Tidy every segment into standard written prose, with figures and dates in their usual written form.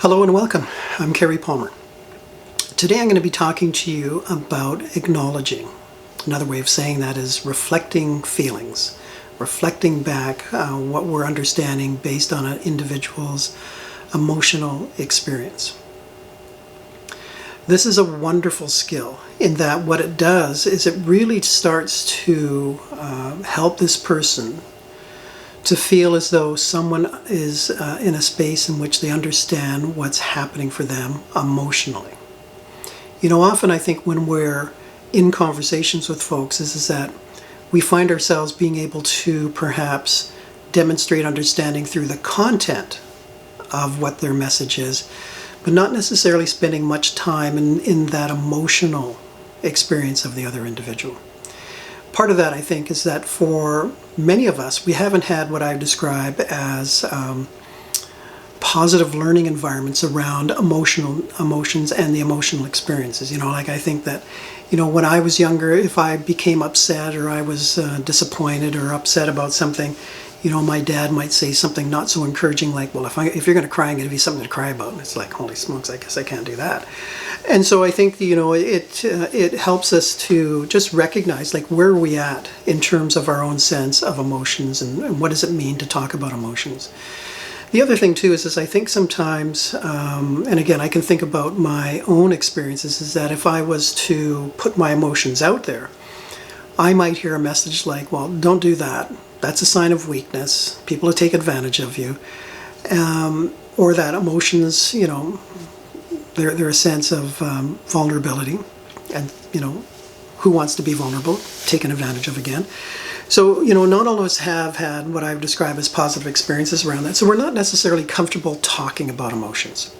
Hello and welcome. I'm Kerry Palmer. Today I'm going to be talking to you about acknowledging. Another way of saying that is reflecting feelings, reflecting back what we're understanding based on an individual's emotional experience. This is a wonderful skill in that what it does is it really starts to help this person to feel as though someone is in a space in which they understand what's happening for them emotionally. You know, often I think when we're in conversations with folks is that we find ourselves being able to perhaps demonstrate understanding through the content of what their message is, but not necessarily spending much time in that emotional experience of the other individual. Part of that, I think, is that for many of us, we haven't had what I describe as positive learning environments around emotions and the emotional experiences. You know, like I think that, you know, when I was younger, if I became upset or I was disappointed or upset about something, you know, my dad might say something not so encouraging like, well, if you're going to cry, I'm going to give you something to cry about. And it's like, holy smokes, I guess I can't do that. And so I think, you know, it helps us to just recognize, like, where are we at in terms of our own sense of emotions and what does it mean to talk about emotions. The other thing, too, is I think sometimes, and again, I can think about my own experiences, is that if I was to put my emotions out there, I might hear a message like, well, don't do that. That's a sign of weakness. People will take advantage of you. Or that emotions, you know, they're a sense of vulnerability. And, you know, who wants to be vulnerable? Taken advantage of again. So, you know, not all of us have had what I would describe as positive experiences around that. So we're not necessarily comfortable talking about emotions.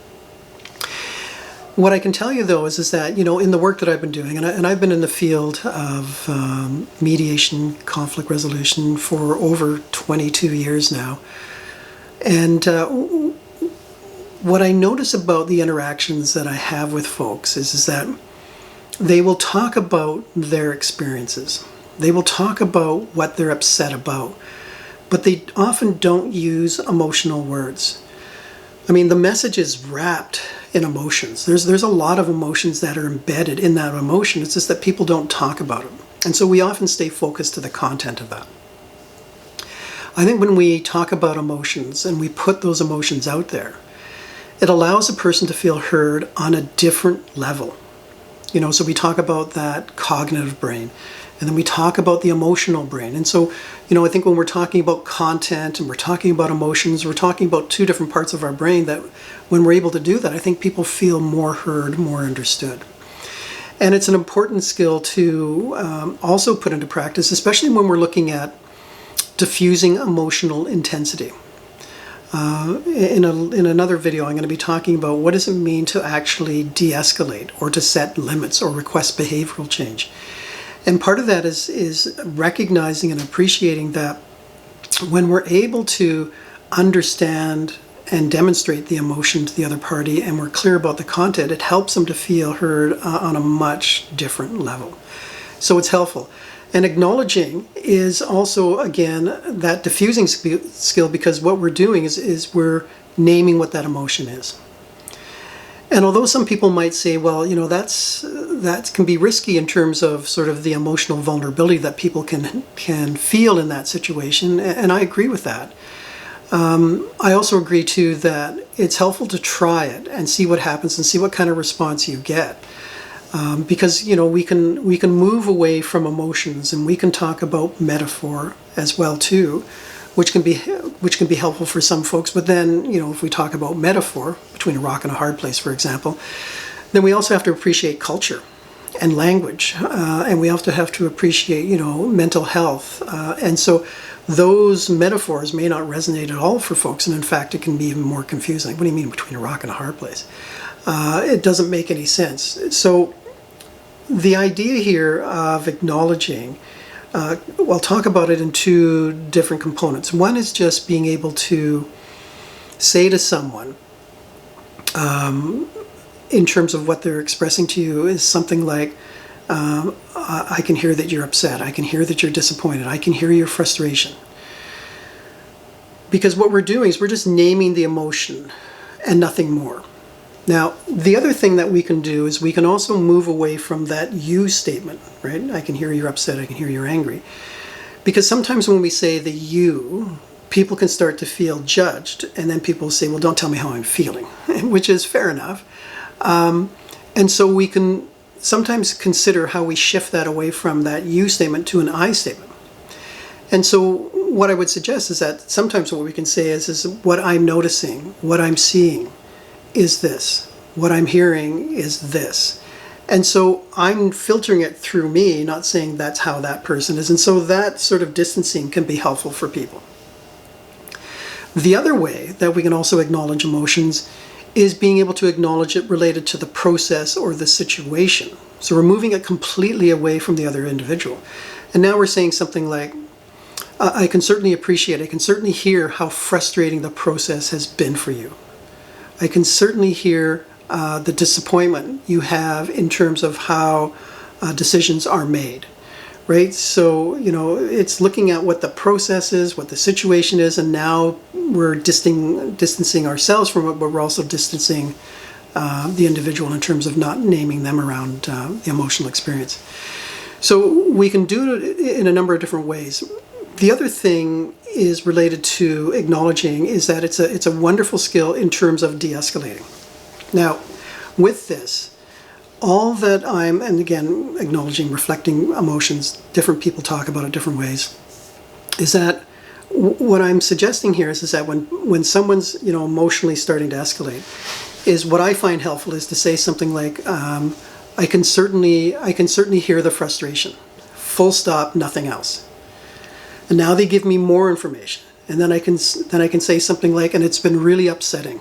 What I can tell you, though, is that, you know, in the work that I've been doing, and I've been in the field of mediation, conflict resolution for over 22 years now. And what I notice about the interactions that I have with folks is that they will talk about their experiences. They will talk about what they're upset about, but they often don't use emotional words. I mean, the message is wrapped in emotions. There's a lot of emotions that are embedded in that emotion. It's just that people don't talk about them. And so we often stay focused to the content of that. I think when we talk about emotions and we put those emotions out there, it allows a person to feel heard on a different level. You know, so we talk about that cognitive brain, and then we talk about the emotional brain. And so, you know, I think when we're talking about content and we're talking about emotions, we're talking about two different parts of our brain that when we're able to do that, I think people feel more heard, more understood. And it's an important skill to also put into practice, especially when we're looking at diffusing emotional intensity. In another video, I'm going to be talking about what does it mean to actually de-escalate or to set limits or request behavioral change. And part of that is recognizing and appreciating that when we're able to understand and demonstrate the emotion to the other party and we're clear about the content, it helps them to feel heard on a much different level. So it's helpful. And acknowledging is also, again, that diffusing skill, because what we're doing is we're naming what that emotion is. And although some people might say, well, you know, that can be risky in terms of sort of the emotional vulnerability that people can feel in that situation, and I agree with that. I also agree, too, that it's helpful to try it and see what happens and see what kind of response you get. Because, you know, we can move away from emotions and we can talk about metaphor as well, too, which can be helpful for some folks. But then, you know, if we talk about metaphor, between a rock and a hard place, for example, then we also have to appreciate culture and language, and we also have to appreciate, you know, mental health. And so those metaphors may not resonate at all for folks, and in fact, it can be even more confusing. What do you mean between a rock and a hard place? It doesn't make any sense. So the idea here of acknowledging, I'll talk about it in two different components. One is just being able to say to someone, in terms of what they're expressing to you, is something like, I can hear that you're upset. I can hear that you're disappointed. I can hear your frustration. Because what we're doing is we're just naming the emotion and nothing more. Now, the other thing that we can do is we can also move away from that you statement, right? I can hear you're upset, I can hear you're angry. Because sometimes when we say the you, people can start to feel judged, and then people say, well, don't tell me how I'm feeling, which is fair enough. And so we can sometimes consider how we shift that away from that you statement to an I statement. And so what I would suggest is that sometimes what we can say is what I'm noticing, what I'm seeing is this. What I'm hearing is this. And so I'm filtering it through me, not saying that's how that person is. And so that sort of distancing can be helpful for people. The other way that we can also acknowledge emotions is being able to acknowledge it related to the process or the situation. So we're moving it completely away from the other individual. And now we're saying something like, I can certainly appreciate, I can certainly hear how frustrating the process has been for you. I can certainly hear the disappointment you have in terms of how decisions are made, right? So, it's looking at what the process is, what the situation is, and now we're distancing ourselves from it, but we're also distancing the individual in terms of not naming them around the emotional experience. So we can do it in a number of different ways. The other thing is related to acknowledging is that it's a wonderful skill in terms of de-escalating. Now, with this, all that and again, acknowledging, reflecting emotions, different people talk about it different ways, is that what I'm suggesting here is that when someone's emotionally starting to escalate, is what I find helpful is to say something like, I can certainly hear the frustration, full stop, nothing else. And now they give me more information, and then I can say something like, and it's been really upsetting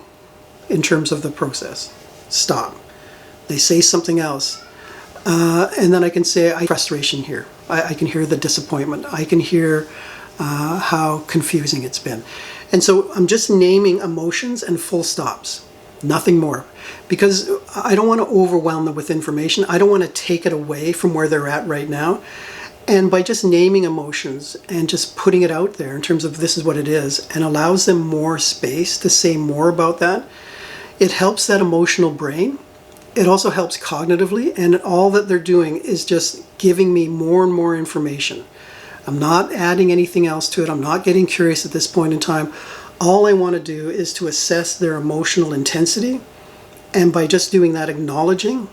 in terms of the process. Stop. They say something else, and then I can say, I frustration here. I can hear the disappointment. I can hear how confusing it's been. And so I'm just naming emotions and full stops, nothing more. Because I don't want to overwhelm them with information. I don't want to take it away from where they're at right now. And by just naming emotions and just putting it out there in terms of this is what it is, and allows them more space to say more about that, it helps that emotional brain. It also helps cognitively, and all that they're doing is just giving me more and more information. I'm not adding anything else to it. I'm not getting curious at this point in time. All I want to do is to assess their emotional intensity, and by just doing that, acknowledging,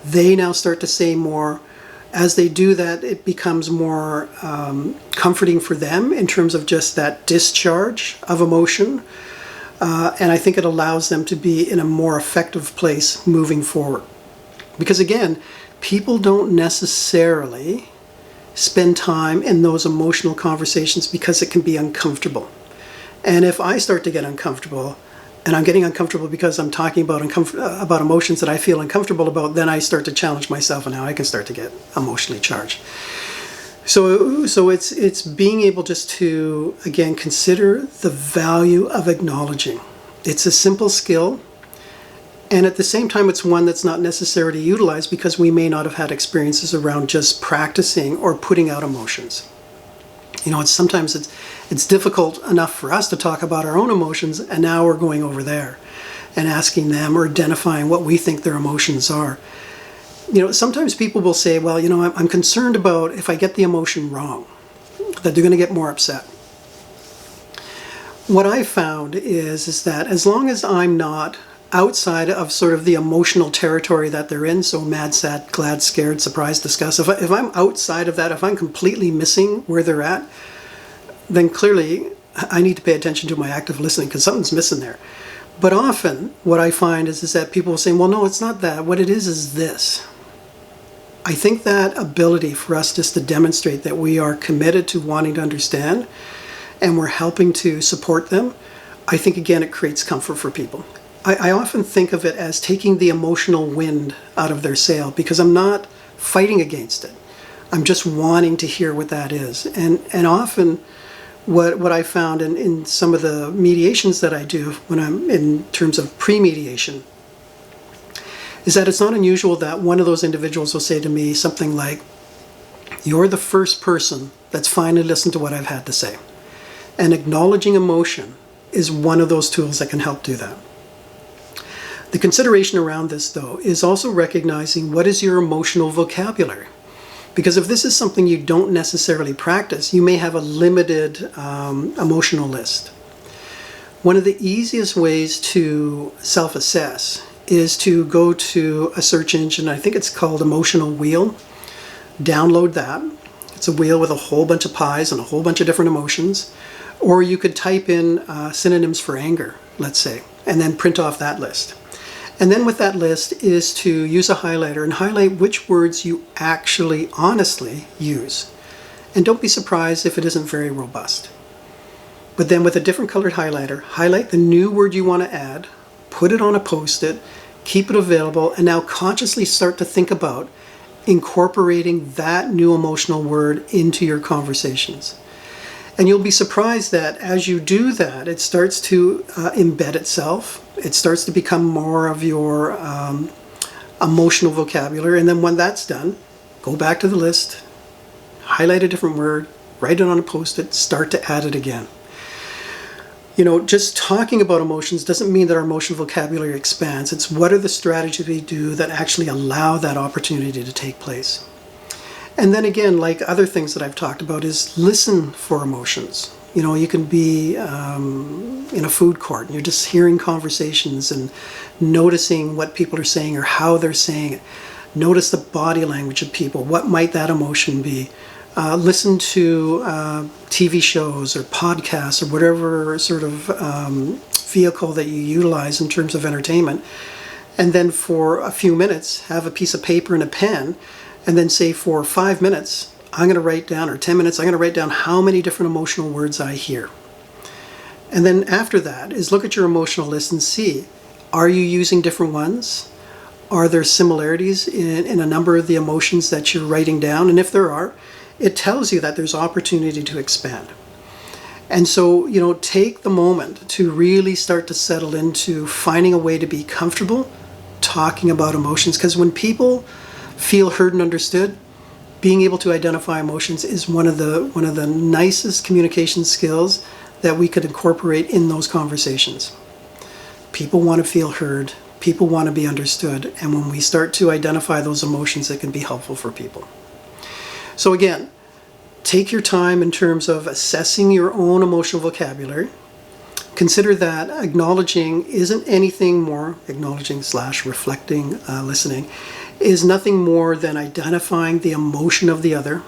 they now start to say more. As they do that, it becomes more comforting for them in terms of just that discharge of emotion. And I think it allows them to be in a more effective place moving forward. Because again, people don't necessarily spend time in those emotional conversations because it can be uncomfortable. And if I start to get uncomfortable, and I'm getting uncomfortable because I'm talking about emotions that I feel uncomfortable about, then I start to challenge myself, and now I can start to get emotionally charged. So it's being able just to, again, consider the value of acknowledging. It's a simple skill, and at the same time, it's one that's not necessarily utilized because we may not have had experiences around just practicing or putting out emotions. Sometimes it's difficult enough for us to talk about our own emotions, and now we're going over there and asking them or identifying what we think their emotions are. Sometimes people will say, well, I'm concerned about if I get the emotion wrong, that they're going to get more upset. What I've found is that as long as I'm not outside of sort of the emotional territory that they're in, so mad, sad, glad, scared, surprised, disgust, if I'm outside of that, if I'm completely missing where they're at, then clearly I need to pay attention to my active listening because something's missing there. But often what I find is that people will say, well, no, it's not that. What it is this. I think that ability for us just to demonstrate that we are committed to wanting to understand and we're helping to support them, I think, again, it creates comfort for people. I often think of it as taking the emotional wind out of their sail because I'm not fighting against it. I'm just wanting to hear what that is. And often what I found in some of the mediations that I do when I'm in terms of pre-mediation is that it's not unusual that one of those individuals will say to me something like, you're the first person that's finally listened to what I've had to say. And acknowledging emotion is one of those tools that can help do that. The consideration around this, though, is also recognizing what is your emotional vocabulary. Because if this is something you don't necessarily practice, you may have a limited emotional list. One of the easiest ways to self-assess is to go to a search engine. I think it's called Emotional Wheel. Download that. It's a wheel with a whole bunch of pies and a whole bunch of different emotions. Or you could type in synonyms for anger, let's say, and then print off that list. And then with that list is to use a highlighter and highlight which words you actually honestly use. And don't be surprised if it isn't very robust. But then with a different colored highlighter, highlight the new word you want to add, put it on a post-it, keep it available, and now consciously start to think about incorporating that new emotional word into your conversations. And you'll be surprised that as you do that, it starts to embed itself. It starts to become more of your emotional vocabulary. And then when that's done, go back to the list, highlight a different word, write it on a post-it, start to add it again. You know, just talking about emotions doesn't mean that our emotional vocabulary expands. It's what are the strategies we do that actually allow that opportunity to take place. And then again, like other things that I've talked about, is listen for emotions. You know, you can be in a food court and you're just hearing conversations and noticing what people are saying or how they're saying it. Notice the body language of people. What might that emotion be? Listen to TV shows or podcasts or whatever sort of vehicle that you utilize in terms of entertainment. And then for a few minutes, have a piece of paper and a pen, and then say for 5 minutes, I'm going to write down, or 10 minutes, I'm going to write down how many different emotional words I hear. And then after that is look at your emotional list and see, are you using different ones? Are there similarities in a number of the emotions that you're writing down? And if there are, it tells you that there's opportunity to expand. And so, you know, take the moment to really start to settle into finding a way to be comfortable talking about emotions. Because when people feel heard and understood, being able to identify emotions is one of the nicest communication skills that we could incorporate in those conversations. People want to feel heard, people want to be understood, and when we start to identify those emotions, it can be helpful for people. So again, take your time in terms of assessing your own emotional vocabulary. Consider that acknowledging isn't anything more, acknowledging/reflecting, listening, is nothing more than identifying the emotion of the other.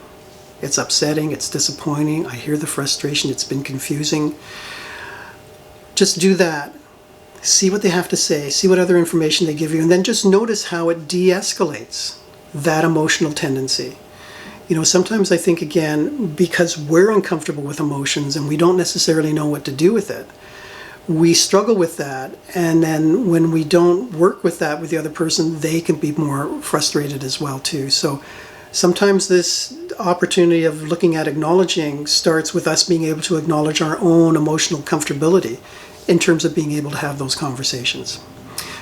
It's upsetting, it's disappointing, I hear the frustration, it's been confusing. Just do that. See what they have to say, see what other information they give you, and then just notice how it de-escalates that emotional tendency. You know, sometimes I think, again, because we're uncomfortable with emotions and we don't necessarily know what to do with it, we struggle with that, and then when we don't work with that with the other person, they can be more frustrated as well too. So sometimes this opportunity of looking at acknowledging starts with us being able to acknowledge our own emotional comfortability in terms of being able to have those conversations.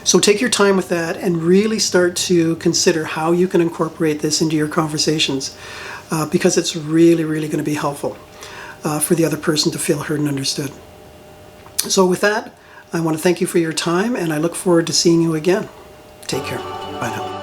So take your time with that and really start to consider how you can incorporate this into your conversations, because it's really, really going to be helpful for the other person to feel heard and understood. So with that, I want to thank you for your time, and I look forward to seeing you again. Take care. Bye now.